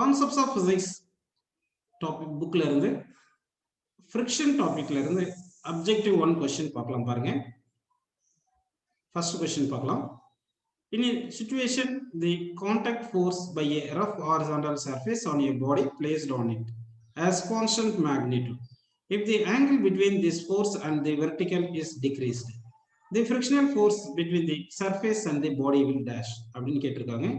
Concepts of physics topic புக்ல இருந்து friction டாபிக்ல இருந்து அப்ஜெக்டிவ் 1 கொஸ்டின் பார்க்கலாம் பாருங்க. ஃபர்ஸ்ட் கொஸ்டின் பார்க்கலாம். In a situation, the contact force by a rough horizontal surface on a body placed on it has constant magnitude. If the angle between this force and the vertical is decreased, the frictional force between the surface and the body will dash. அப்படின்னு கேட்டிருக்காங்க.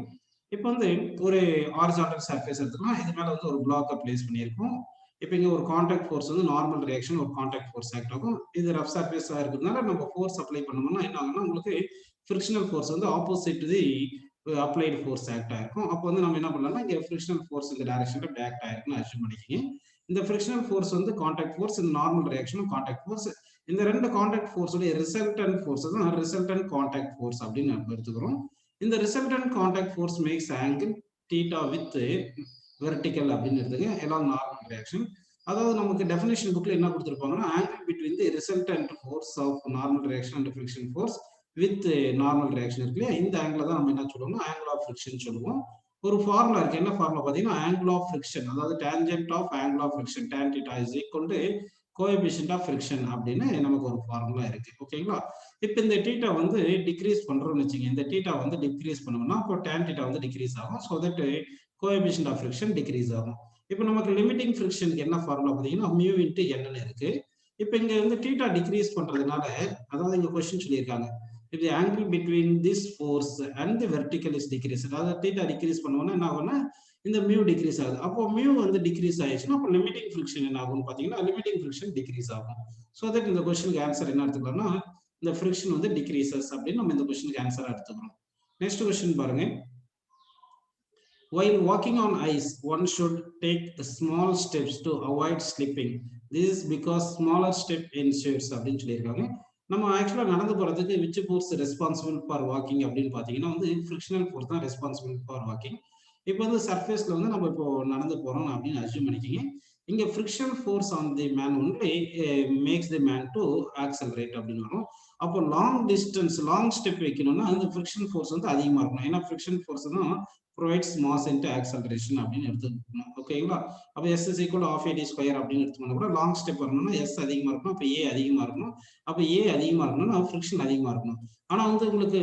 இப்போ வந்து ஒரு horizontal surface எடுத்துக்கலாம். இது மேல வந்து ஒரு பிளாக்கை பிளேஸ் பண்ணியிருக்கோம். இப்போ இங்க ஒரு கான்டாக்ட் ஃபோர்ஸ் வந்து நார்மல் ரியாக்ஷன் ஒரு கான்டாக்ட் ஃபோர்ஸ் ஆக்ட் ஆகும். இது ரஃப் சர்ஃபேஸா இருக்கிறதுனால நம்ம ஃபோர்ஸ் அப்ளை பண்ணோம்னா என்ன ஆகும்னா உங்களுக்கு ஃப்ரிக்ஷனல் ஃபோர்ஸ் வந்து ஆப்போசிட் தி அப்ளைடு ஃபோர்ஸ் ஆக்ட் ஆயிருக்கும். அப்போ வந்து நம்ம என்ன பண்ணலாம்னா இங்க ஃப்ரிக்ஷனல் ஃபோர்ஸ் இந்த டைரக்ஷன்ல ஆக்ட் ஆயிருக்குன்னு அஸ்யூம் பண்ணிக்கிங்க. இந்த ஃப்ரிக்ஷனல் ஃபோர்ஸ் வந்து கான்டாக்ட் ஃபோர்ஸ், இந்த நார்மல் ரியாக்ஷனும் கான்டாக்ட் ஃபோர்ஸ். இந்த ரெண்டு கான்டாக்ட் ஃபோர்ஸோட ரிசல்டன்ட் ஃபோர்ஸ் தான் ரிசல்டன்ட் கான்டாக்ட் ஃபோர்ஸ் அப்படின்னு நம்ம எடுத்துக்கிறோம். இந்த resultant contact force makes angle theta with vertical அப்படின்னு எடுத்துங்க எல்லாம் நார்மல் ரியாக்ஷன். அதாவது நமக்கு டெஃபினேஷன் புக்ல என்ன கொடுத்துருப்பாங்கன்னா angle between the resultant force of normal reaction and friction force with normal reaction இருக்கு இல்லையா, இந்த ஆங்கிள் தான் நம்ம என்ன சொல்லுவோம்னா ஆங்கிள் ஆஃப் ஃப்ரிக்ஷன் சொல்லுவோம். ஒரு ஃபார்முலா இருக்கு. என்ன ஃபார்முலா பார்த்தீங்கன்னா ஆங்கிள் ஆஃப் ஃப்ரிக்ஷன், அதாவது tangent of angle of friction tan θ is equal to coefficient of friction அப்படின்னு நமக்கு ஒரு ஃபார்முலா இருக்கு. ஓகேங்களா. இப்போ இந்த தீட்டா வந்து டிக்ரீஸ் பண்றோம்னு வச்சுங்க, இந்த தீட்டா வந்து டிக்ரீஸ் பண்ணோம்னா அப்போ tan θ வந்து டிக்ரீஸ் ஆகும். So that coefficient of friction decrease ஆகும். இப்போ நமக்கு லிமிட்டிங் ஃப்ரிக்ஷனுக்கு என்ன ஃபார்முலா பார்த்தீங்கன்னா மியூ இன்ட்டு n இருக்கு. இப்போ இங்க வந்து தீட்டா டிக்ரீஸ் பண்றதுனால, அதாவது இங்க கொஸ்டின் சொல்லியிருக்காங்க if the angle between this force and the vertical is decreased, அதாவது தீட்டா டிக்ரீஸ் பண்ணுவோம்னா என்ன ஆகும்னா இந்த மியூ டிக்ரீஸ் ஆகுது. அப்போ மியூ வந்து டிக்ரீஸ் ஆயிடுச்சுன்னா அப்போ லிமிட்டிங் ஃப்ரிக்ஷன் என்ன ஆகும்னு பாத்தீங்கன்னா லிமிட்டிங் ஃப்ரிக்ஷன் டிக்ரீஸ் ஆகும். ஸோ தட் இந்த கொஸ்டினுக்கு ஆன்சர் என்ன எடுத்துக்கலாம்னா இந்த ஃப்ரிக்ஷன் வந்து டிக்ரீசஸ் அப்படின்னு நம்ம இந்த கொஸ்டினுக்கு ஆன்சர் எடுத்துக்கிறோம். நெக்ஸ்ட் கொஸ்டின் பாருங்க. While walking on ice, one should take small steps to avoid slipping. This is because smaller step ensures அப்படின்னு சொல்லியிருக்காங்க. நம்ம ஆக்சுவலா நடந்து போறதுக்கு which force responsible for walking அப்படின்னு பாத்தீங்கன்னா வந்து ஃப்ரிக்ஷனல் ஃபோர்ஸ் தான் ரெஸ்பான்சிபிள் ஃபார் வாக்கிங். இப்போ வந்து சர்ஃபேஸ்ல வந்து நம்ம இப்போ நடந்து போறோம் அப்படின்னு அஸ்யூம் பண்ணிக்கிங்க. இங்க frictional force on the man only makes the man to accelerate அப்படின்னு வரும். அப்போ லாங் டிஸ்டன்ஸ் லாங் ஸ்டெப் வைக்கணும்னா அந்த ஃப்ரிக்ஷன் ஃபோர்ஸ் வந்து அதிகமா இருக்கணும். ஏன்னா ஃப்ரிக்ஷன் ஃபோர்ஸ் தான் ப்ரொவைட்ஸ் மாஸ் இன்டு ஆக்சலரேஷன் அப்படின்னு எடுத்துக்கணும். ஓகேங்களா. அப்போ S is equal to half AD square அப்படின்னு எடுத்துக்கணும். கூட லாங் ஸ்டெப் வரணும்னா S அதிகமா இருக்கணும், அப்போ A அதிகமா இருக்கணும். அப்போ A அதிகமா இருக்கணும்னா ஃப்ரிக்ஷன் அதிகமா இருக்கணும். ஆனா வந்து உங்களுக்கு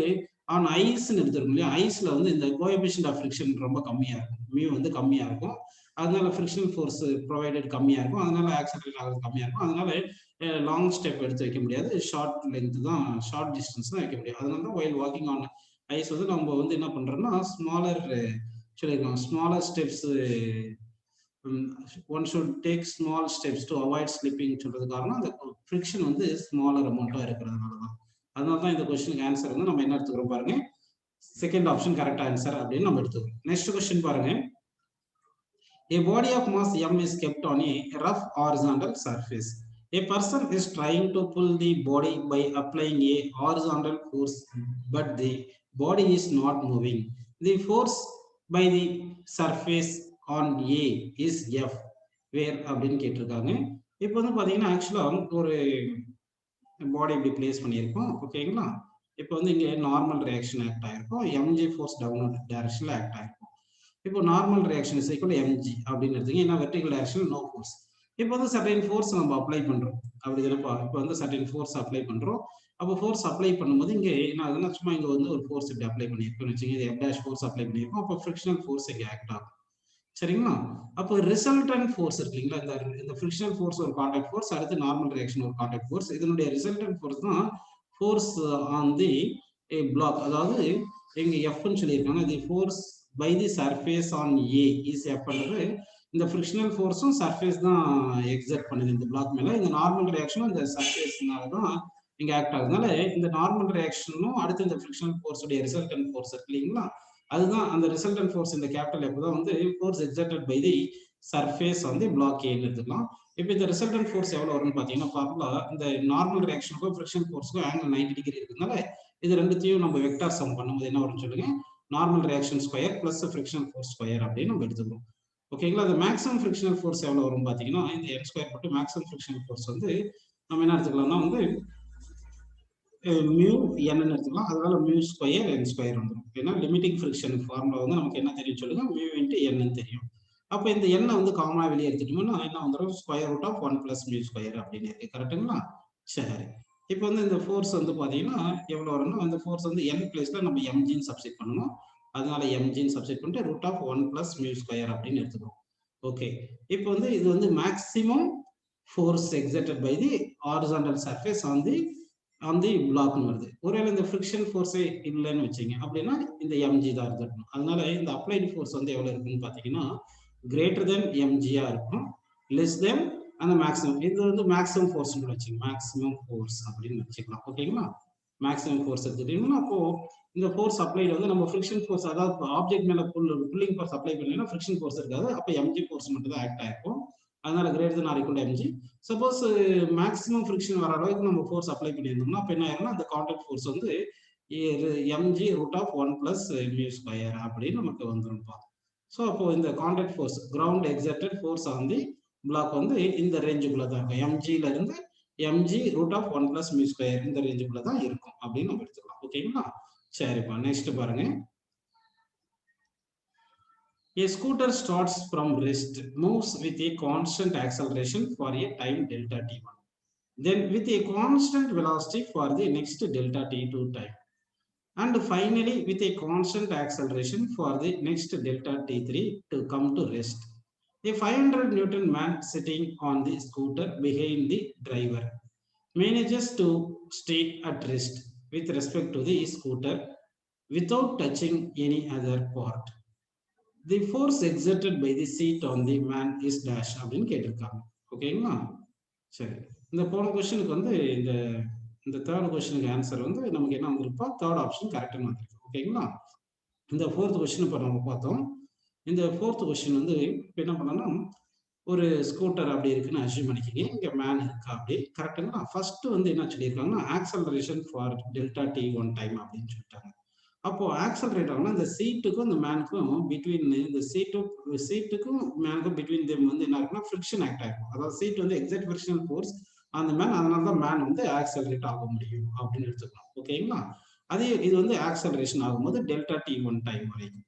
ஆன் ஐஸ்ன்னு எடுத்துருக்கோம் இல்லையா, ஐஸ்ல வந்து இந்த கோஎஃபிஷியன்ட் ஆஃப் ஃப்ரிக்ஷன் ரொம்ப கம்மியா இருக்கும், மியூ வந்து கம்மியா இருக்கும். அதனால ஃப்ரிக்ஷனல் ஃபோர்ஸ் ப்ரொவைடட் கம்மியா இருக்கும், அதனால ஆக்சலரேட் ஆகிறது கம்மியா இருக்கும். அதனால லாங் ஸ்டெப் எடுத்து வைக்க முடியாது, ஷார்ட் லென்த் தான், ஷார்ட் டிஸ்டன்ஸ் தான் வைக்க முடியும். அதனால தான் வைல் வாக்கிங் ஆன் ஐஸ் வந்து நம்ம வந்து என்ன பண்றோம்னா ஸ்மாலர் சொல்லியிருக்கோம், smaller steps one should take small steps to avoid slipping சொல்றது காரணம் அந்த ஃப்ரிக்ஷன் வந்து ஸ்மாலர் அமௌண்ட்டா இருக்கிறதுனால தான். அதனால தான் இந்த கொஸ்டினுக்கு ஆன்சர் வந்து நம்ம என்ன எடுத்துக்கிறோம் பாருங்க, செகண்ட் ஆப்ஷன் கரெக்ட் ஆன்சர் அப்படின்னு நம்ம எடுத்துக்கிறோம். நெக்ஸ்ட் கொஸ்டின் பாருங்க. A body of mass m is kept on a rough horizontal surface. A person is trying to pull the body by applying a horizontal force, but the body is not moving. The force by the surface on A is F, where அப்படின்னு கேட்டிருக்காங்க. இப்போ வந்து பாத்தீங்கன்னா ஆக்சுவலா ஒரு பாடி இப்படி place பண்ணியிருக்கோம். ஓகேங்களா. இப்போ வந்து இங்க நார்மல் ரியாக்ஷன் ஆக்ட் ஆயிருக்கும், mg ஃபோர்ஸ் டவுன்வர்ட் டைரக்ஷன்ல ஆக்ட் ஆயிருக்கும். இப்போ normal reaction is equal mg அப்படின்னு எடுத்தீங்க, ஏன்னா வெர்டிகல் டைரக்ஷன் நோ ஃபோர்ஸ். இப்போ வந்து சர்டைன் ஃபோர்ஸ் நம்ம அப்ளை பண்றோம் அப்படி தானப்பா. இப்போ வந்து சர்டைன் ஃபோர்ஸ் அப்ளை பண்றோம். அப்போ ஃபோர்ஸ் அப்ளை பண்ணும்போது இங்க என்ன ஆகுதுன்னா சும்மா இங்க வந்து ஒரு ஃபோர்ஸ் இப்படி அப்ளை பண்ணியிருக்கோம்னு வச்சுங்க, இது F' ஃபோர்ஸ் அப்ளை பண்ணியிருக்கோம். அப்போ ஃப்ரிக்ஷனல் ஃபோர்ஸ் இங்க ஆக்ட் ஆகும். சரிங்களா. அப்போ ரிசல்டன்ட் ஃபோர்ஸ் இருக்குங்களா, இந்த ஃப்ரிக்ஷனல் ஃபோர்ஸ் ஒரு கான்டாக்ட் ஃபோர்ஸ், அடுத்து நார்மல் ரியாக்ஷன் ஒரு கான்டாக்ட் ஃபோர்ஸ். இதனுடைய ரிசல்டன்ட் ஃபோர்ஸ் தான் ஃபோர்ஸ் ஆன் தி பிளாக், அதாவது இங்க எஃப்னு சொல்லியிருக்காங்க. The force by the surface on A is எஃப்ன்றது இந்த ஃப்ரிக்ஷனல் ஃபோர்ஸும் சர்ஃபேஸ் தான் எக்ஸர்ட் பண்ணுது இந்த பிளாக் மேல. இந்த நார்மல் ரியாக்ஷனும் இந்த சர்ஃபேஸ்னால தான் இங்க ஆக்ட் ஆகுதுனால இந்த நார்மல் ரியாக்ஷனும் அடுத்து இந்த ஃப்ரிக்ஷனல் ஃபோர்ஸுடைய ரிசல்டன்ட் ஃபோர்ஸ் இருக்கு இல்லைங்களா, அதுதான் அந்த ரிசல்டன்ட் ஃபோர்ஸ் இந்த கேபிட்டல் F தான் வந்து force exerted by the surface வந்து பிளாக் ஏன்னு எடுத்துக்கலாம். இப்போ இந்த ரிசல்டன்ட் ஃபோர்ஸ் எவ்வளவு வரும்னு பாத்தீங்கன்னா ஃபார்முலா இந்த நார்மல் ரியாக்ஷனுக்கும் ஃப்ரிக்ஷன் ஃபோர்ஸுக்கும் ஆங்கிள் 90 டிகிரி இருக்குதுனால இது ரெண்டுத்தையும் நம்ம வெக்டார் சம் பண்ணும்போது என்ன வரும்னு சொல்லுங்க, normal reaction square plus frictional force square அப்படின்னு நம்ம எடுத்துக்கிறோம். ஓகேங்களா. அது மேக்ஸிமம் ஃப்ரிக்ஷனல் ஃபோர்ஸ் எவ்வளவு வரும் பாத்தீங்கன்னா இந்த n ஸ்கொயர் போட்டு மேக்ஸிமம் ஃப்ரிக்ஷனல் ஃபோர்ஸ் வந்து நம்ம என்ன எடுத்துக்கலாம்னா வந்து மியூ n எடுத்துக்கலாம். அதனால மியூ ஸ்கொயர் n ஸ்கொயர் வந்துடும். ஏன்னா லிமிட்டிங் ஃப்ரிக்ஷன் ஃபார்முலா வந்து நமக்கு என்ன தெரியும் சொல்லுங்க, மியூ இன்ட்டு n தெரியும். அப்போ இந்த எண்ணை வந்து காமனா வெளியே எடுத்துட்டோம்னா என்ன வந்துடும், ஸ்கொயர் ரூட் ஆஃப் 1 + μ ஸ்கொயர் அப்படின்னு இருக்கு. கரெக்டுங்களா? சரி. இப்போ வந்து இந்த ஃபோர்ஸ் வந்து பார்த்தீங்கன்னா எவ்வளோ வரும்னா, அந்த ஃபோர்ஸ் வந்து n பிளேஸ்ல நம்ம mgன்னு சப்ஸ்டிட் பண்ணணும். அதனால mgன்னு சப்ஸ்டிட் பண்ணிட்டு ரூட் ஆஃப் 1 + μ ஸ்கொயர் அப்படின்னு எடுத்துக்கிறோம். ஓகே. இப்போ வந்து இது வந்து maximum force exerted by the horizontal surface on the பிளாக்னு வருது. ஒருவேளை இந்த ஃப்ரிக்ஷன் ஃபோர்ஸே இல்லைன்னு வச்சுங்க அப்படின்னா இந்த mg தான் இருந்திருக்கும். அதனால இந்த அப்ளைடு ஃபோர்ஸ் வந்து எவ்வளோ இருக்குன்னு பார்த்தீங்கன்னா greater than mg-ஆ இருக்கும், less than அந்த மேக்ஸிமம். இது வந்து மேக்ஸிமம் ஃபோர்ஸ் வச்சுங்க, மேக்ஸிமம் ஃபோர்ஸ் அப்படின்னு வச்சுக்கலாம். ஓகேங்களா? மேக்ஸிமம் ஃபோர்ஸ் எடுத்துட்டீங்கன்னா அப்போ இந்த ஃபோர்ஸ் அப்ளைடு வந்து நம்ம ஃப்ரிக்ஷன் ஃபோர்ஸ், அதாவது ஆப்ஜெக்ட் மேல புல்லிங் ஃபோர்ஸ் அப்ளை பண்ணீங்கன்னா ஃப்ரிக்ஷன் ஃபோர்ஸ் இருக்காது. அப்போ mg ஃபோர்ஸ் மட்டும் தான் ஆக்ட் ஆயிருக்கும். அதனால greater than or equal to mg. Suppose maximum friction வர அளவுக்கு நம்ம ஃபோர்ஸ் அப்ளை பண்ணியிருந்தோம்னா அப்போ என்ன ஆயிரும்னா அந்த கான்டாக்ட் ஃபோர்ஸ் வந்து mg ரூட் ஆஃப் 1 + μ ஸ்கொயர் அப்படின்னு நமக்கு வந்துரும்ப்பா. ஸோ அப்போ இந்த contact force, ground exerted force on the block வந்து இந்த ரேஞ்சுக்குள்ள தான் இருக்கும். mgல இருந்து mg ரூட் ஆஃப் 1 + μ ஸ்கொயர் இந்த ரேஞ்சுக்குள்ள தான் இருக்கும் அப்படின்னு நம்ம எடுத்துக்கலாம். ஓகேங்களா? சரிப்பா. நெக்ஸ்ட் பாருங்க. A scooter starts from rest, moves with a constant acceleration for a time delta t1, then with a constant velocity for the next delta t2 time, and finally with a constant acceleration for the next delta t3 to come to rest. A 500 Newton man sitting on the scooter behind the driver manages to stay at rest with respect to the scooter without touching any other part. The force exerted by the seat on the man is dash அப்படின்னு கேட்டிருக்காங்க. ஓகேங்களா? சரி. இந்த போன கொஸ்டினுக்கு வந்து இந்த third கொஸ்டினுக்கு ஆன்சர் வந்து நமக்கு என்ன வந்திருப்பா, தேர்ட் ஆப்ஷன் கரெக்ட்னு வந்திருக்கு. ஓகேங்களா? இந்த ஃபோர்த் கொஸ்டின் இப்போ நம்ம பார்த்தோம். இந்த ஃபோர்த் கொஸ்டின் வந்து இப்போ என்ன பண்ணோம்னா, ஒரு ஸ்கூட்டர் அப்படி இருக்குன்னு அசியூம் பண்ணிக்கிங்க, இங்கே மேன் இருக்கா அப்படி. கரெக்டுங்களா? ஃபர்ஸ்ட் வந்து என்ன சொல்லியிருக்காங்கன்னா acceleration for delta t1 time அப்படின்னு சொல்லிட்டாங்க. அப்போ ஆக்சலரேட் ஆகணும் இந்த சீட்டுக்கும் இந்த மேனுக்கும் பிட்வீன், இந்த சீட்டுக்கும் மேனுக்கும் பிட்வீன் தேம் வந்து என்ன இருக்குன்னா ஃப்ரிக்ஷன் ஆக்ட் ஆகும். அதாவது சீட் வந்து எக்ஸாக்ட் ஃப்ரிக்ஷனல் ஃபோர்ஸ் அந்த மேன், அதனால தான் மேன் வந்து ஆக்சலரேட் ஆக முடியும் அப்படின்னு எடுத்துக்கலாம். ஓகேங்களா? அதே இது வந்து ஆக்சலரேஷன் ஆகும்போது டெல்டா t1 டைம் வரைக்கும்.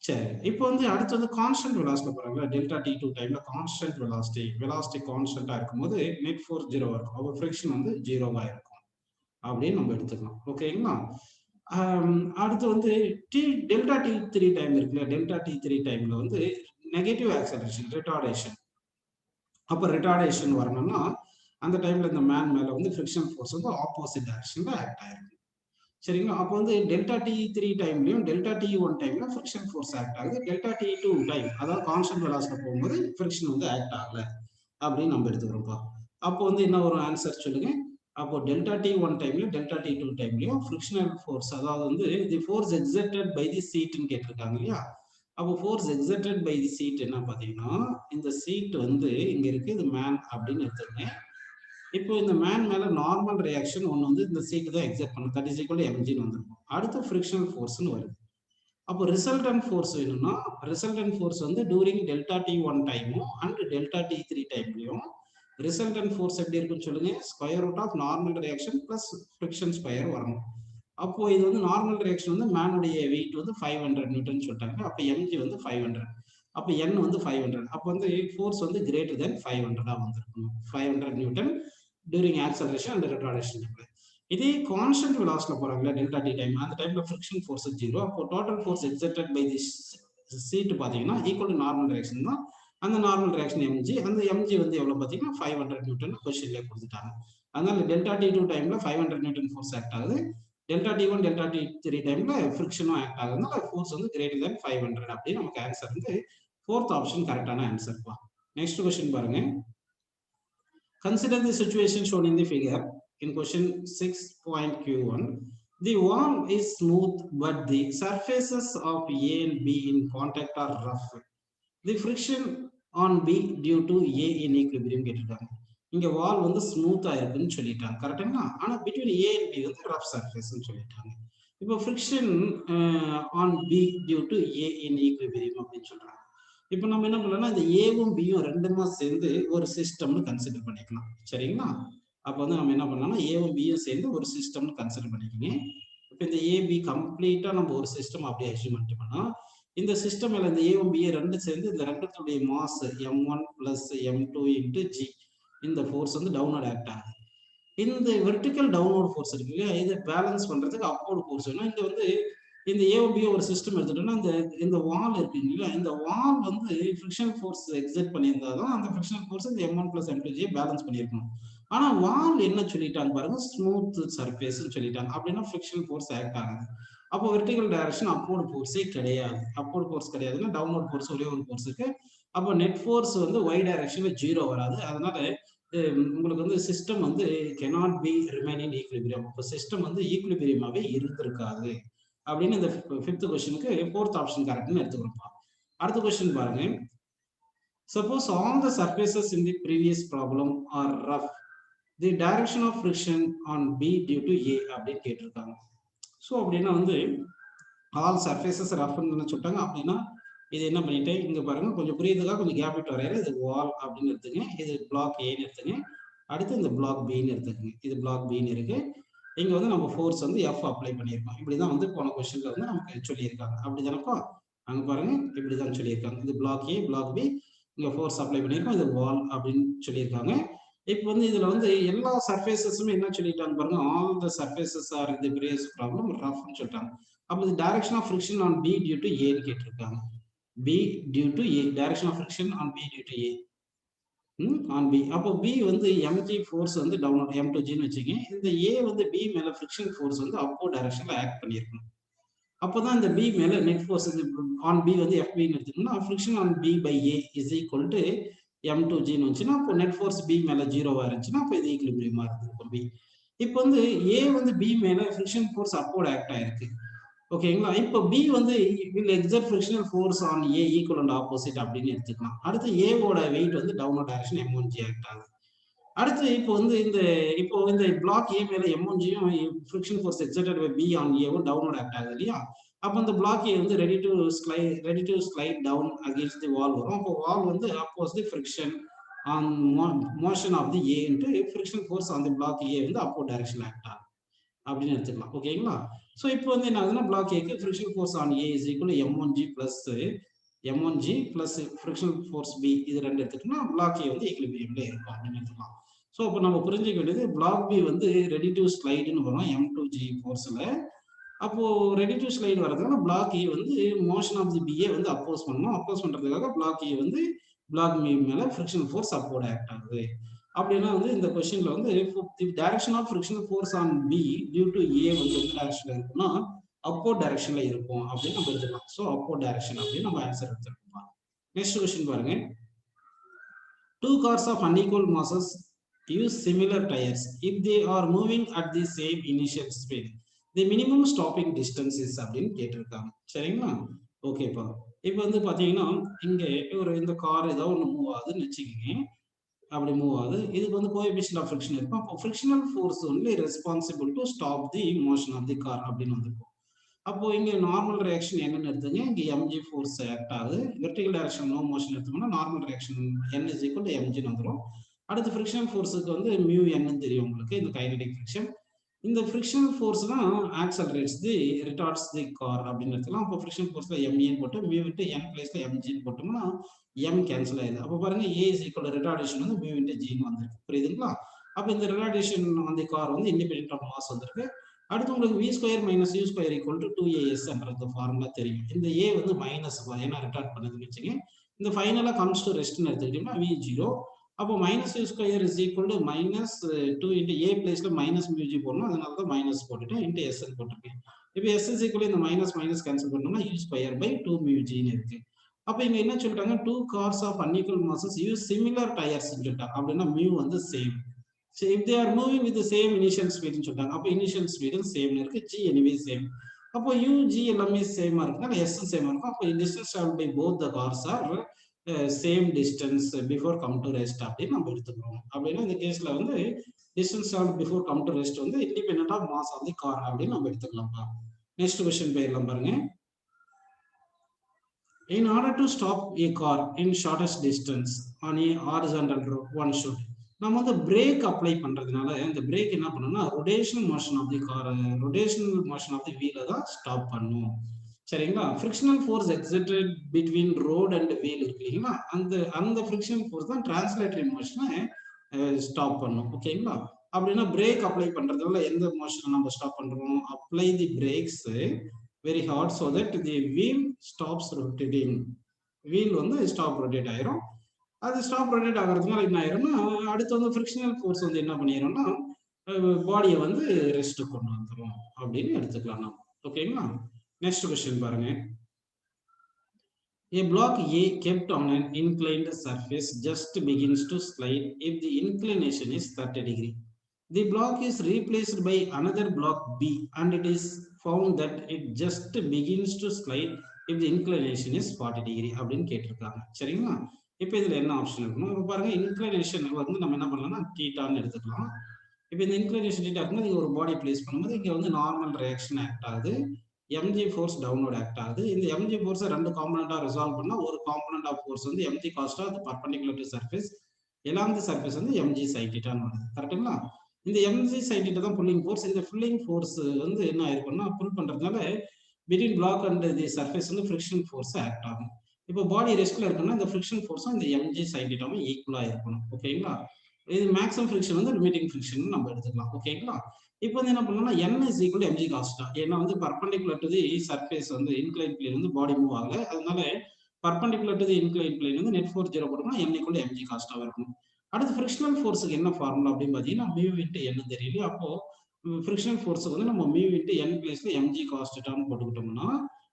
சரி. இப்போ வந்து அடுத்து வந்து கான்ஸ்டன்ட் வெலாசிட்டி போறாங்க. டெல்டா t2 டைம்ல கான்ஸ்டன்ட் வெலாசிட்டி கான்ஸ்டன்டா இருக்கும்போது நெட் ஃபோர்ஸ் 0 இருக்கும். அப்போ ஃப்ரிக்ஷன் வந்து 0வா இருக்கும் அப்படின்னு நம்ம எடுத்துக்கலாம். ஓகேங்களா? அடுத்து வந்து டெல்டா t3 டைம் இருக்குல்ல, டெல்டா t3 டைம்ல வந்து நெகட்டிவ் ஆக்சலரேஷன், ரிட்டார்டேஷன். அப்போ ரிட்டார்டேஷன் வரணும்னா அந்த டைம்ல இந்த மேன் மேல வந்து ஃப்ரிக்ஷன் ஃபோர்ஸ் வந்து ஆப்போசிட் டைரக்ஷன்ல ஆக்ட் ஆயிருக்கு. சரிங்களா? அப்போ வந்து டெல்டா t3 டைம்லயும் டெல்டா t1 டைம்ல ஃப்ரிக்ஷன் ஃபோர்ஸ் ஆக்ட் ஆகுது. டெல்டா t2 டைம், அதாவது கான்ஸ்டன்ட் வெலாசிட்டில போகும்போது ஃப்ரிக்ஷன் வந்து ஆக்ட் ஆகல அப்படின்னு நம்ம எடுத்துக்கிறோம்ப்பா. அப்போ வந்து என்ன ஒரு ஆன்சர் சொல்லுங்க. அப்போ டெல்டா t1 டைம்ல டெல்டா t2 டைம்லயும் ஃப்ரிக்ஷனல் ஃபோர்ஸ், அதாவது வந்து the force exerted by the சீட்னு கேட்டிருக்காங்க இல்லையா? அப்போ force exerted by the seat என்ன பார்த்தீங்கன்னா, இந்த சீட் வந்து இங்க இருக்கு, இது மேன் அப்படின்னு எடுத்துக்கங்க. இப்போ இந்த மேன் மேல நார்மல் ரியாக்ஷன் ஒன்று வந்து இந்த சீட் தான் எக்ஸர்ட் பண்ணும், தட் இஸ் ஈக்குவல் டு mgன்னு வந்துருக்கும். அடுத்து ஃப்ரிக்ஷனல் ஃபோர்ஸ்னு வருது. அப்போ ரிசல்டன்ட் ஃபோர்ஸ் வேணும்னா ரிசல்டன்ட் ஃபோர்ஸ் வந்து டூரிங் டெல்டா t1 டைமும் அண்ட் டெல்டா t3 டைம்லயும் ரிசல்டன்ட் ஃபோர்ஸ் எப்படி இருக்குன்னு சொல்லுங்க. Square root of normal reaction plus friction square வரணும். அப்போ இது வந்து நார்மல் ரியாக்ஷன் வந்து மேனுடைய வெயிட் வந்து 500 நியூட்டன் சொல்லிட்டாங்க. அப்போ mg வந்து 500, அப்போ n வந்து 500. அப்போ வந்து ஃபோர்ஸ் வந்து கிரேட்டர் தென் 500 வந்திருக்கணும். 500 Newton during acceleration and retardation. இதே கான்ஸ்டன்ட் வெலாசிட்டில போறாங்களா டெல்டா t டைம், அந்த டைம்ல ஃப்ரிக்ஷன் ஃபோர்ஸ் 0. அப்போ total force exerted by the seat பாத்தீங்கன்னா ஈக்குவல் டு நார்மல் ரியாக்ஷன் தான். அந்த நார்மல் ரியாக்ஷன் mg, அந்த mg வந்து எவ்வளவு பாத்தீங்கன்னா 500 நியூட்டன் கொஸ்டின்ல கொடுத்துட்டாங்க. அதனால டெல்டா t2 டைம்ல 500 நியூட்டன் ஃபோர்ஸ் ஆக்ட் ஆகுது. டெல்டா t1 டெல்டா t3 டைம்ல ஃப்ரிக்ஷனும் ஆக்ட் ஆகுதுனால ஃபோர்ஸ் வந்து கிரேட்டர் தென் 500 அப்படி நமக்கு ஆன்சர் வந்து ஃபோர்த் ஆப்ஷன் கரெக்டான ஆன்சர் பா. நெக்ஸ்ட் क्वेश्चन பாருங்க. Consider the situation shown in the figure in question 6.q1. The wall is smooth but the surfaces of A and B in contact are rough. The friction on B due to A in equilibrium கேட்டிருக்காங்க. இங்க வால் வந்து ஸ்மூத்தா இருக்குன்னு சொல்லிட்டாங்க. கரெக்ட்டுங்களா? ஆனா between A and B வந்து rough surface ன்னு சொல்லிட்டாங்க. இப்போ friction on B due to A in equilibrium அப்படின்னு சொல்றாங்க. இப்போ நம்ம என்ன பண்ணலாம்னா இந்த ஏவும் பியும் ரெண்டுமா சேர்ந்து ஒரு சிஸ்டம்னு கன்சிடர் பண்ணிக்கலாம். சரிங்களா? அப்போ வந்து நம்ம என்ன பண்ணலாம்னா ஏவும் பியும் சேர்ந்து ஒரு சிஸ்டம்னு கன்சிடர் பண்ணிக்கோங்க. இப்போ இந்த ஏபி கம்ப்ளீட்டா நம்ம ஒரு சிஸ்டம் அப்படியே அசியூம் பண்ணிட்டோம்னா இந்த சிஸ்டம் மேல இந்த ஏவும் பிஏ ரெண்டு சேர்ந்து இந்த ரெண்டுடைய mass m1 plus m2 into G இந்த ஃபோர்ஸ் வந்து டவுன்வர்ட் ஆக்ட் ஆகுது. இந்த வெர்டிக்கல் டவுன்வர்ட் ஃபோர்ஸ் இருக்கு இல்லையா, இதை பேலன்ஸ் பண்றதுக்கு அப்வர்ட் ஃபோர்ஸ் வேணும். இங்க வந்து இந்த ஏஓபியை ஒரு சிஸ்டம் எடுத்துட்டோம்னா இந்த வால் இருக்கு இல்லையா, இந்த வால் வந்து ஃபிரிக்ஷன் ஃபோர்ஸ் எக்ஸர்ட் பண்ணியிருந்தாதான் அந்த ஃபிரிக்ஷன் ஃபோர்ஸ் இந்த m1 பிளஸ் m2 பேலன்ஸ் பண்ணியிருக்கணும். ஆனா வால் என்ன சொல்லிட்டாங்க பாருங்க, ஸ்மூத் சர்ஃபேஸ் சொல்லிட்டாங்க. அப்படின்னா ஃபிரிக்ஷன் ஃபோர்ஸ் ஆக்ட் ஆகுது. அப்போ வெர்டிகல் டைரக்ஷன் அப்வர்ட் ஃபோர்ஸே கிடையாது. அப்வர்ட் ஃபோர்ஸ் கிடையாதுன்னா டவுன்வர்ட் ஃபோர்ஸ் ஒரே ஒரு ஃபோர்ஸ் இருக்கு. அப்போ நெட் ஃபோர்ஸ் வந்து y டைரக்ஷன்ல 0 வராது. அதனால உங்களுக்கு வந்து சிஸ்டம் வந்து cannot be remain in equilibrium. அப்போ சிஸ்டம் வந்து ஈக்குலிபிரியமாவே இருந்திருக்காது அப்படின்னு இந்த 5th கொஸ்டினுக்கு 4th ஆப்ஷன் கரெக்ட்னு எடுத்துக்கிறோம். அடுத்த கொஸ்டின் பாருங்க. Suppose all the surfaces in the previous problem are rough. The direction of friction on B due to A அப்படின்னு கேட்டிருக்காங்க. ஸோ அப்படின்னா வந்து ஆல் சர்ஃபேசஸ் ரஃப்னு சொல்லிட்டாங்க. அப்படின்னா இது என்ன பண்ணிட்டேன் இங்க பாருங்க, கொஞ்சம் புரியுதுக்காக கொஞ்சம் கேப் விட்டு வரையில. இது வால் அப்படின்னு எடுத்துங்க, இது பிளாக் ஏன்னு எடுத்துங்க, அடுத்து இந்த பிளாக் பின்னு எடுத்துக்கங்க. இது பிளாக் பின்னு இருக்கு. இங்க வந்து நம்ம ஃபோர்ஸ் வந்து எஃப் அப்ளை பண்ணியிருக்கோம். இப்படிதான் வந்து போன கொஸ்டின்ல வந்து நமக்கு சொல்லியிருக்காங்க. அப்படிதானப்பா, அங்க பாருங்க இப்படிதான் சொல்லியிருக்காங்க. இது பிளாக் ஏ பிளாக் பி, இங்க ஃபோர்ஸ் அப்ளை பண்ணியிருக்கோம். இது வால் அப்படின்னு சொல்லியிருக்காங்க. இப்போ வந்து இதுல வந்து எல்லா சர்ஃபேசஸுமே என்ன சொல்லிட்டாங்க பாருங்க, ஆல் த சர்ஃபேசஸ் ஆர் இந்த ப்ரீவியஸ் ப்ராப்ளம் ரஃப்னு சொல்லிட்டாங்க. அப்போ இந்த direction of friction on B due to ஏன்னு கேட்டிருக்காங்க. B due to A, direction of friction on B due to A on B. அப்போ பி வந்து எம்ஜி ஃபோர்ஸ் வந்து டவுன் m2gன்னு வச்சுக்கோங்க. இந்த ஏ வந்து பி மேல ஃபிரிக்ஷன் ஃபோர்ஸ் வந்து அப்போ டைரக்ஷன்ல ஆக்ட் பண்ணியிருக்கணும். அப்போதான் இந்த பி மேல நெட் ஃபோர்ஸ் ஆன் பி வந்து எஃபின்னு எடுத்துக்கணும்னா friction on B by A is equal to m2gன்னு வந்துச்சுன்னா அப்போ நெட் ஃபோர்ஸ் பி மேல 0வா இருந்துச்சுன்னா அப்போ இது ஈக்குலிபிரியமா இருக்கும் பி. இப்போ வந்து ஏ வந்து பி மேல ஃபிரிக்ஷன் ஃபோர்ஸ் அப்போர்ட் ஆக்ட் ஆயிருக்கு. ஓகேங்களா. இப்போ பி வந்து will exert frictional force on A equal and opposite அப்படின்னு எடுத்துக்கலாம். அடுத்து ஏவோட வெயிட் வந்து டவுன்வர்ட் டைரக்ஷன் m1g ஆக்ட் ஆகுது. அடுத்து இப்போ வந்து இந்த பிளாக் ஏ மேல m1gயும் friction force exerted by B on ஏவும் டவுன்வர்ட் ஆக்ட் ஆகுது இல்லையா. அப்போ இந்த பிளாக் ஏ வந்து ready to slide down against the wall வரும். அப்போ வால் வந்து opposes the friction on motion of the A into friction force on the block A வந்து அப்போர்ட் டைரக்ஷன் ஆக்ட் ஆகும் அப்படின்னு எடுத்துக்கலாம். ஓகேங்களா. ஸோ இப்போ வந்து என்ன ஆகுதுன்னா பிளாக் ஏக்கு friction force on A is equal m1g plus friction force B இது ரெண்டு எடுத்துட்டோம்னா பிளாக் ஏ வந்து ஈக்குலிபிரியம்ல இருக்கும் அப்படின்னு எடுத்துக்கலாம். ஸோ அப்போ நம்ம புரிஞ்சுக்க வேண்டியது பிளாக் பி வந்து ரெடி டு ஸ்லைடுன்னு வரும் m2g ஃபோர்ஸ்ல. அப்போ ரெடி டு ஸ்லைடு வரதுனால பிளாக் ஏ வந்து மோஷன் ஆஃப் தி பிஏ வந்து அப்போஸ் பண்ணணும். அப்போஸ் பண்றதுக்காக பிளாக் ஏ வந்து பிளாக் பி மேல ஃபிரிக்ஷன் ஃபோர்ஸ் அப்போர்ட் ஆக்ட் ஆகுது. அப்படின்னா வந்து இந்த கொஸ்டின்ல வந்து direction of frictional force on B due to A வந்து எந்த டைரக்ஷன்ல இருக்குன்னா அப்போர்ட் டைரக்ஷன்ல இருக்கும் அப்படின்னு நம்ம எடுத்துக்கலாம். ஸோ அப்போர்ட் டைரக்ஷன் அப்படின்னு நம்ம ஆன்சர் எடுத்துருக்கோம். நெக்ஸ்ட் கொஸ்டின் பாருங்க. 2 cars of unequal masses use similar tires. If they are moving at the same initial speed, the minimum stopping distance is அப்படின்னு கேட்டிருக்காங்க. சரிங்களா. ஓகேப்பா. இப்போ வந்து பாத்தீங்கன்னா இங்க இந்த கார் ஏதாவது ஒன்று மூவ் ஆகுதுன்னு வச்சுக்கோங்க. அப்படி மூவ் ஆகுது. இதுக்கு வந்து கோஎஃபிஷியன்ட் ஆஃப் ஃபிரிக்ஷன் இருக்கும். அப்போ frictional force only responsible to stop the motion of the car அப்படின்னு வந்திருக்கும். அப்போ இங்க நார்மல் ரியாக்ஷன் என்னன்னு எடுத்துங்க, இங்க mg ஃபோர்ஸ் ஆக்ட் ஆகுது. வெர்டிகல் டைரக்ஷன் நோ மோஷன் எடுத்தோம்னா normal reaction n is equal to mg வந்துரும். அடுத்து ஃபிரிக்ஷனல் ஃபோர்ஸுக்கு வந்து மியூ n தெரியும் உங்களுக்கு, இந்த கைனடிக் ஃபிரிக்ஷன். இந்த ஃபிரிக்ஷனல் ஃபோர்ஸ் தான் ஆக்சலரேட்ஸ் தி ரிட்டார்ட்ஸ் தி கார் அப்படின்னு எடுத்துக்கலாம். அப்போ ஃபிரிக்ஷனல் ஃபோர்ஸ்ல ma போட்டு மியூ இன்டு n பிளேஸ்ல mg போட்டோம்னா m கேன்சல் ஆயிடுது. அப்போ பாருங்க a is equal to retardation வந்து மியூ இன்டு g ன்னு வந்திருக்கு. புரியுதுங்களா. அப்போ இந்த ரிட்டார்டேஷன் ஆன் தி கார் வந்து இண்டிபெண்டன்ட் ஆஃப் மாஸ் வந்திருக்கு. அடுத்து உங்களுக்கு v square minus u square equal to 2as என்ற ஃபார்முலா தெரியும். இந்த a வந்து மைனஸ் ஏன்னா ரிட்டார்ட் பண்ணுதுன்னு வச்சுங்க. இந்த ஃபைனலா கம்ஸ் டு ரெஸ்ட்னு எடுத்துக்கிட்டோம்னா v0. அப்போ minus u square is equal to minus 2 into a பிளேஸ்ல மைனஸ் μg போடணும். அதனால தான் மைனஸ் போட்டுட்டு இன்டு s போட்டிருக்கேன். இப்போ s இஸ் ஈக்குவல் இந்த மைனஸ் கேன்சல் பண்ணோம்னா u ஸ்கொயர் பை 2 μg இருக்கு. அப்போ இங்க என்ன சொல்லிட்டாங்க, 2 cars of unequal masses use similar tires சொல்லிட்டாங்க. அப்படின்னா mu வந்து same. So if they are moving with the same initial speed ன்னு சொல்றாங்க. அப்போ initial speed சேம் இருக்கு, g anyway சேம். அப்போ u g எல்லாமே சேமா இருக்குன்னா s சேமா இருக்கும். அப்போ distance traveled by both the cars are same distance before come to rest அப்படின்னு நம்ம எடுத்துக்கிறோம். அப்படின்னா இந்த கேஸ்ல வந்து distance traveled before come to rest வந்து independent of mass of the car அப்படின்னு நம்ம எடுத்துக்கலாம்ப்பா. நெக்ஸ்ட் क्वेश्चन போயிடலாம் பாருங்க. In order to stop a car in shortest distance on a horizontal road, one should நம்ம வந்து பிரேக் அப்ளை பண்றதுனால இந்த brake என்ன பண்ணணும்னா rotational motion of the car, rotational motion of the வீல தான் ஸ்டாப் பண்ணும். சரிங்களா? Frictional force exerted between road and wheel இருக்கு இல்லைங்களா? அந்த ஃப்ரிக்ஷனல் ஃபோர்ஸ் தான் டிரான்ஸ்லேட்டரி மோஷனை ஸ்டாப் பண்ணும். ஓகேங்களா? அப்படின்னா பிரேக் அப்ளை பண்றதுல எந்த மோஷனை நம்ம ஸ்டாப் பண்றோம்? Apply the brakes very hard so that the wheel stops rotating. Wheel வந்து ஸ்டாப் ரொட்டேட் ஆயிரும். அது ஸ்டாப் ரொட்டேட் ஆகிறதுனால என்ன ஆயிரும்னா, அடுத்து வந்து ஃப்ரிக்ஷனல் ஃபோர்ஸ் வந்து என்ன பண்ணிடும்னா பாடியை வந்து ரெஸ்ட் கொண்டு வந்துடும் அப்படின்னு எடுத்துக்கலாம் நம்ம. ஓகேங்களா? நெக்ஸ்ட் கொஸ்டின் பாருங்க. A block A kept on an inclined surface just begins to slide if the inclination is 30 degree. The block is replaced by another block B and it is found that it just begins to slide if the inclination is 40 degree அப்படின்னு கேட்டிருக்காங்க. சரிங்களா? இப்போ இதுல என்ன option இருக்கணும்? இப்போ பாருங்க, inclination வந்து நம்ம என்ன பண்ணலாம்னா தீட்டான்னு எடுத்துக்கலாம். இப்போ இந்த இன்க்ளினேஷன் தீட்டா இருக்கும்போது இங்க ஒரு பாடி பிளேஸ் பண்ணும்போது இங்க வந்து நார்மல் ரியாக்ஷன் ஆக்ட் ஆகுது. mg ஃபோர்ஸ் டவுன்வர்ட் ஆக்ட் ஆகுது. இந்த mg ஃபோர்ஸை ரெண்டு காம்பனண்டா ரிசால்வ் பண்ணா ஒரு காம்பனண்ட் ஆஃப் ஃபோர்ஸ் வந்து mg காஸ்டா அது perpendicular to surface along the surface வந்து mg sin θ ன்னு வருது. கரெக்ட்டுங்களா? இந்த mg sin θ தான் புல்லிங் ஃபோர்ஸ். இந்த புல்லிங் ஃபோர்ஸ் வந்து என்ன ஆயிருக்கும்னா புல் பண்றதுனால between block and the surface வந்து ஃப்ரிக்ஷன் ஃபோர்ஸ் ஆக்ட் ஆகும். இப்போ பாடி ரெஸ்ட்ல இருக்குன்னா இந்த ஃப்ரிக்ஷன் ஃபோர்ஸும் இந்த mg sin θ ஈக்குவலா இருக்கணும். ஓகேங்களா? இது மேக்ஸிமம் ஃப்ரிக்ஷன் வந்து லிமிட்டிங் ஃப்ரிக்ஷன் நம்ம எடுத்துக்கலாம். ஓகேங்களா? இப்போ வந்து என்ன பண்ணலாம்னா n is equal to mg cos θ. ஏன்னா வந்து பர்பெண்டிகுலர் டு தி சர்ஃபேஸ் வந்து இன்க்ளைன் பிளேன் வந்து பாடி மூவ் ஆகல. அதனால perpendicular to the incline plane வந்து நெட் ஃபோர்ஸ் 0 போட்டோம்னா n equal to mg cos θ இருக்கும். அடுத்து ஃப்ரிக்ஷனல் ஃபோர்ஸுக்கு என்ன ஃபார்முலா அப்படின்னு பார்த்தீங்கன்னா மியூ இன்ட்டு n தெரியல. அப்போ ஃப்ரிக்ஷனல் ஃபோர்ஸுக்கு வந்து நம்ம மியூ இன்ட்டு n பிளேஸ்ல mg cos θ ன்னு போட்டுக்கிட்டோம்னா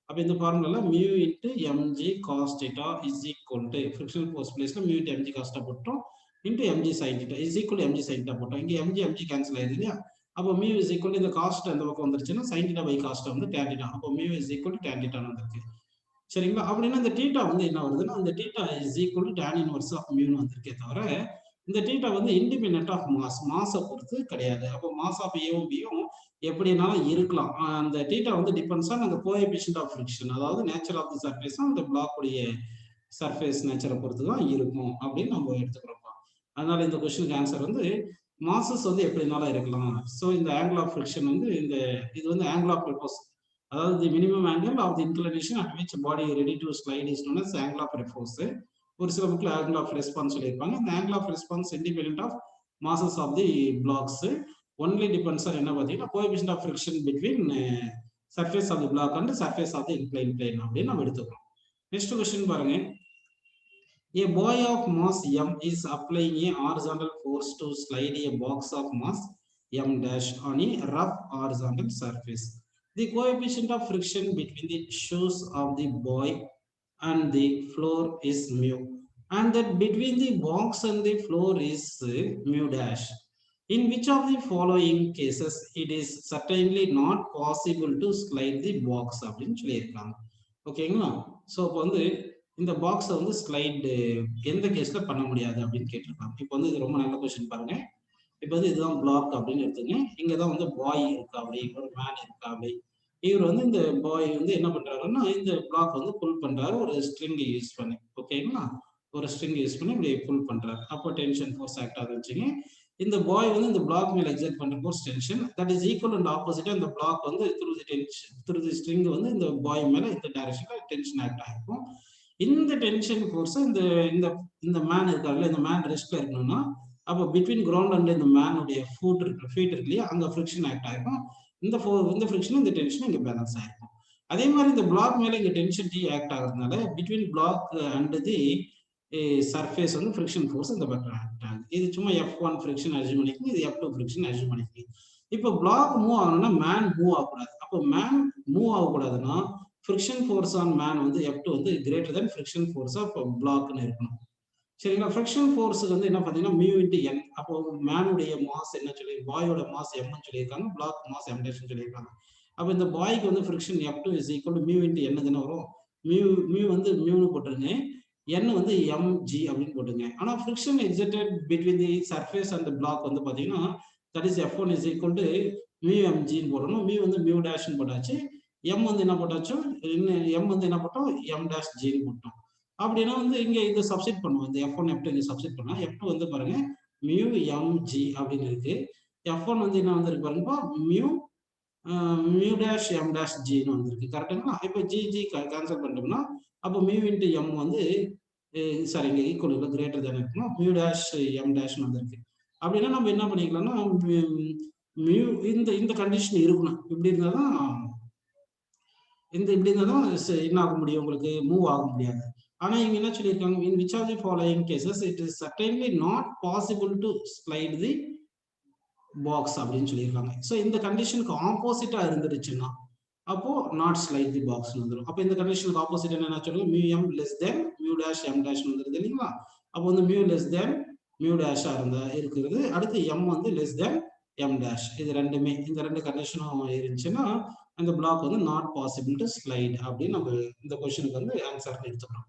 அப்போ இந்த ஃபார்முலால mu into mg cos θ is equal to frictional force பிளேஸ்ல மியூ இன்ட்டு mg cos θ போட்டோம் into mg sin θ is equal to mg sin θ போட்டோம். இங்கே mg கேன்சல் ஆயிருது இல்லையா? அப்போ மியூ இஸ் ஈக்குவல் இந்த காஸ்ட் அந்த பக்கம் வந்துருச்சுன்னா sin θ பை காஸ்ட் வந்து tan θ. அப்போ mu is equal to tan θ வந்திருக்கு. சரிங்களா? அப்படின்னா இந்த தீட்டா வந்து என்ன வருதுன்னா அந்த theta is equal to tan inverse of மியூன்னு வந்திருக்கே தவிர இந்த தீட்டா வந்து இண்டிபெண்டன்ட் ஆஃப் மாஸை பொறுத்து கிடையாது. அப்போ மாஸ் ஆஃப் ஏவும் பியும் எப்படினாலும் இருக்கலாம். அந்த தீட்டா வந்து டிபெண்ட்ஸ் ஆன் அந்த கோஎஃபிஷியன்ட் ஆஃப் ஃப்ரிக்ஷன், அதாவது நேச்சர் ஆஃப் தி சர்ஃபேஸ் அந்த பிளாக் உடைய சர்ஃபேஸ் நேச்சரை பொறுத்து தான் இருக்கும் அப்படின்னு நம்ம எடுத்துக்கிறோம். அதனால இந்த கொஸ்டினுக்கு ஆன்சர் வந்து மாசஸ் வந்து எப்படினாலும் இருக்கலாம். ஸோ இந்த ஆங்கிள் ஆஃப் ஃப்ரிக்ஷன் வந்து இது வந்து ஆங்கிள் ஆஃப் ரிப்போஸ், அதாவது the minimum angle of the inclination at which body ready to slide is known as angle of repose. ஒரு சில புக்ல ஆங்கிள் ஆஃப் ரெஸ்பான்ஸ் சொல்லியிருப்பாங்க. இந்த angle of response independent of masses of the blocks only depends on என்ன பார்த்தீங்கன்னா coefficient of friction between surface of the block and surface of the incline plane அப்படின்னு நம்ம எடுத்துக்கிறோம். நெக்ஸ்ட் கொஸ்டின் பாருங்க. A boy of mass m is applying a horizontal force to slide a box of mass m dash on a rough horizontal surface. The coefficient of friction between the shoes of the boy and the floor is mu, and that between the box and the floor is mu dash. In which of the following cases it is certainly not possible to slide the box அப்படின்னு சொல்லியிருக்காங்க. ஓகேங்களா? So இப்போ வந்து இந்த பாக்ஸை வந்து slide எந்த கேஸ்ல பண்ண முடியாது அப்படின்னு கேட்டிருக்காங்க. இப்போ வந்து இது ரொம்ப நல்ல கொஸ்டின் பாருங்க. இப்போ வந்து இதுதான் பிளாக் அப்படின்னு எடுத்துங்க. இங்க தான் வந்து பாய் இருக்கா அப்படி, ஒரு மேன் இருக்கா அப்படி. இவர் வந்து இந்த பாய் வந்து என்ன பண்றாருன்னா இந்த பிளாக் வந்து புல் பண்றாரு ஒரு ஸ்ட்ரிங் யூஸ் பண்ணி. ஓகேங்களா? ஒரு ஸ்ட்ரிங் யூஸ் பண்ணி இப்படி புல் பண்றாரு. அப்போ டென்ஷன் ஃபோர்ஸ் ஆக்ட் ஆகுது வச்சுங்க. இந்த பாய் வந்து இந்த பிளாக் மேல எக்ஸர்ட் பண்ற force tension, that is equal and ஆப்போசிட்டா இந்த பிளாக் வந்து த்ரூ தி ஸ்ட்ரிங் வந்து இந்த பாய் மேல இந்த டைரக்ஷன்ல டென்ஷன் ஆக்ட் ஆகிருக்கும். இந்த டென்ஷன் ஃபோர்ஸ் இந்த மேன் இருக்காருல்ல, இந்த மேன் ரெஸ்ட்ல இருக்கணும்னா அப்போ பிட்வீன் கிரவுண்ட் அண்ட் இந்த மேனுடைய ஃபீட் இருக்கு இல்லையா, அங்க ஃப்ரிக்ஷன் ஆக்ட் ஆயிருக்கும். இந்த ஃப்ரிக்ஷன் இந்த டென்ஷன் இங்க பேலன்ஸ் ஆயிருக்கும். அதே மாதிரி இந்த பிளாக் மேல இங்க டென்ஷன் டி ஆக்ட் ஆகுறதுனால between block and the surface வந்து ஃப்ரிக்ஷன் ஃபோர்ஸ் இந்த பக்கம் ஆக்ட் ஆகுது. இது சும்மா F1 ஃப்ரிக்ஷன் அஸ்யூம் பண்ணிக்கணும், இது F2 ஃப்ரிக்ஷன் அஸ்யூம் பண்ணிக்கணும். இப்போ பிளாக் மூவ் ஆகணும்னா மேன் மூவ் ஆகக்கூடாது. அப்போ மேன் மூவ் ஆகக்கூடாதுன்னா ஃப்ரிக்ஷன் ஃபோர்ஸ் ஆன் மேன் வந்து F2 வந்து greater than friction force of பிளாக்னு இருக்கணும். சரிங்களா? ஃப்ரிக்ஷன் ஃபோர்ஸுக்கு வந்து என்ன பார்த்தீங்கன்னா மியூ இன்ட்டு n. அப்போ மேனுடைய மாஸ் என்ன சொல்லி, பாயோட மாஸ் m சொல்லியிருக்காங்க, பிளாக் மாஸ் m டேஷ் சொல்லியிருக்காங்க. அப்போ இந்த பாய்க்கு வந்து friction F2 is equal to mu into n தானே வரும். மியூ வந்து மியூன்னு போட்டுருங்க, n வந்து mg அப்படின்னு போட்டுங்க. ஆனால் friction exerted between the surface and block வந்து பார்த்தீங்கன்னா that is F1 is equal to mu mgன்னு போடணும். மியூ வந்து மியூ டேஷ்னு போட்டாச்சு, எம் வந்து என்ன போட்டாச்சோ எம் வந்து என்ன போட்டோம் எம் டேஷ் ஜின்னு போட்டோம். அப்படின்னா வந்து இங்க இது சப்ஸ்டிட் பண்ணுவோம். இந்த F1 F2 இங்க சப்ஸ்டிட் பண்ணா F2 வந்து பாருங்க மியூ mg அப்படின்னு இருக்கு. F1 வந்து என்ன வந்திருக்கு பாருங்கப்பா mu mu dash M dash ஜின்னு வந்திருக்கு கரெக்டுங்களா? இப்போ ஜி கேன்சல் பண்ணிட்டோம்னா அப்போ மியூ இன்ட்டு எம் வந்து சாரி இங்கே ஈக்குவல் இல்லை கிரேட்டர் தான் இருக்கணும். மியூ டேஷ் எம் டேஷ்னு வந்திருக்கு. அப்படின்னா நம்ம என்ன பண்ணிக்கலாம்னா மியூ இந்த கண்டிஷன் இருக்கணும். இப்படி இருந்தால் தான் இப்படி இருந்தால் தான் என்ன ஆக முடியும், உங்களுக்கு மூவ் ஆக முடியாது. ஆனா இவங்க என்ன சொல்லியிருக்காங்க, in which of the following cases it is certainly not possible to slide the box அப்படின்னு சொல்லியிருக்காங்க. ஸோ இந்த கண்டிஷனுக்கு ஆப்போசிட்டா இருந்துருச்சுன்னா அப்போ நாட் ஸ்லைட் தி பாக்ஸ் வந்துடும். அப்போ இந்த கண்டிஷனுக்கு ஆப்போசிட் என்ன சொல்லுங்க, mu M less than mu dash M dash வந்துருது இல்லைங்களா? அப்போ வந்து மியூ லெஸ் தென் மியூ டேஷா இருக்கிறது. அடுத்து எம் வந்து லெஸ் தென் எம் டேஷ். இது ரெண்டுமே இந்த ரெண்டு கண்டிஷனும் இருந்துச்சுன்னா அந்த பிளாக் வந்து நாட் பாசிபிள் டு ஸ்லைட் அப்படின்னு நம்ம இந்த கொஸ்டினுக்கு வந்து ஆன்சர் எடுத்துக்கிறோம்.